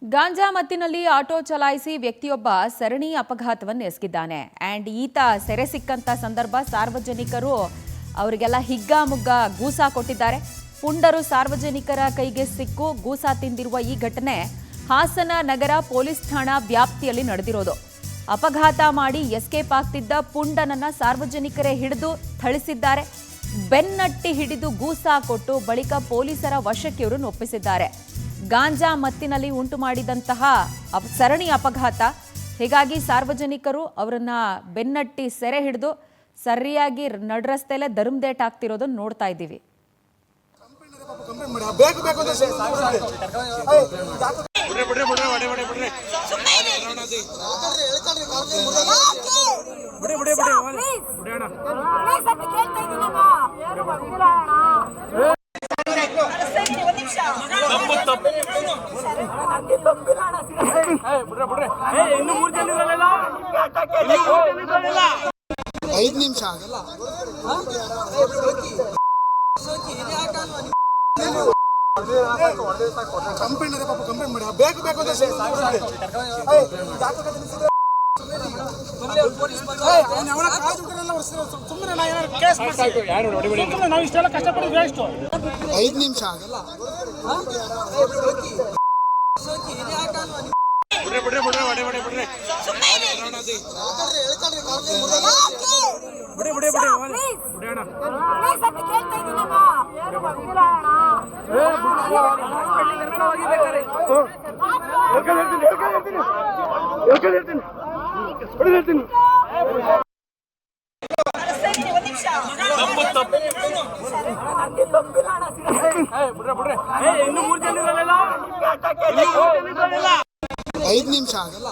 ಗಾಂಜಾ ಮತ್ತಿನಲ್ಲಿ auto ಚಲಾಯಿಸಿ ವ್ಯಕ್ತಿಯೊಬ್ಬ ಸರಣಿ ಅಪಘಾತವನ್ನು ಎಸಗಿದ್ದಾನೆ. ಅಂಡ್ ಈತ ಸೆರೆ ಸಿಕ್ಕಂತ ಸಂದರ್ಭ ಸಾರ್ವಜನಿಕರು ಅವರಿಗೆಲ್ಲ ಹಿಗ್ಗಾಮುಗ್ಗ ಗೂಸಾ ಕೊಟ್ಟಿದ್ದಾರೆ. ಪುಂಡರು ಸಾರ್ವಜನಿಕರ ಕೈಗೆ ಸಿಕ್ಕು ಗೂಸಾ ತಿಂದಿರುವ ಈ ಘಟನೆ ಹಾಸನ ನಗರ ಪೊಲೀಸ್ ಠಾಣಾ ವ್ಯಾಪ್ತಿಯಲ್ಲಿ ನಡೆದಿರೋದು. ಅಪಘಾತ ಮಾಡಿ ಎಸ್ಕೇಪ್ ಆಗ್ತಿದ್ದ ಪುಂಡನನ್ನ ಸಾರ್ವಜನಿಕರೇ ಹಿಡಿದು ಥಳಿಸಿದ್ದಾರೆ. ಬೆನ್ನಟ್ಟಿ ಹಿಡಿದು ಗೂಸಾ ಕೊಟ್ಟು ಬಳಿಕ ಪೊಲೀಸರ ವಶಕ್ಕೆ ಇವರನ್ನು ಒಪ್ಪಿಸಿದ್ದಾರೆ. ಗಾಂಜಾ ಮತ್ತಿನಲ್ಲಿ ಉಂಟು ಮಾಡಿದಂತಹ ಸರಣಿ ಅಪಘಾತ. ಹೀಗಾಗಿ ಸಾರ್ವಜನಿಕರು ಅವರನ್ನ ಬೆನ್ನಟ್ಟಿ ಸೆರೆ ಹಿಡಿದು ಸರಿಯಾಗಿ ನಡ್ರಸ್ತೆಲೆ ಧರ್ಮದೇಟ್ ಆಗ್ತಿರೋದನ್ನ ನೋಡ್ತಾ ಇದ್ದೀವಿ. ಐದು ನಿಮಿಷ ಆಗಲ್ಲ. ಕಂಪ್ಲೇಂಟ್ ಇದೆ ಪಾಪ, ಕಂಪ್ಲೇಂಟ್ ಮಾಡಿ. ಬೇಕು ಬೇಕು ಅಂತ ನಾವು ಇಷ್ಟೆಲ್ಲ ಕಷ್ಟಪಡಿದ್ವಿ. ಎಷ್ಟು 5 ನಿಮಿಷ ಆಗಲ್ಲ. ಐದು ನಿಮಿಷ ಆಗಲ್ಲ.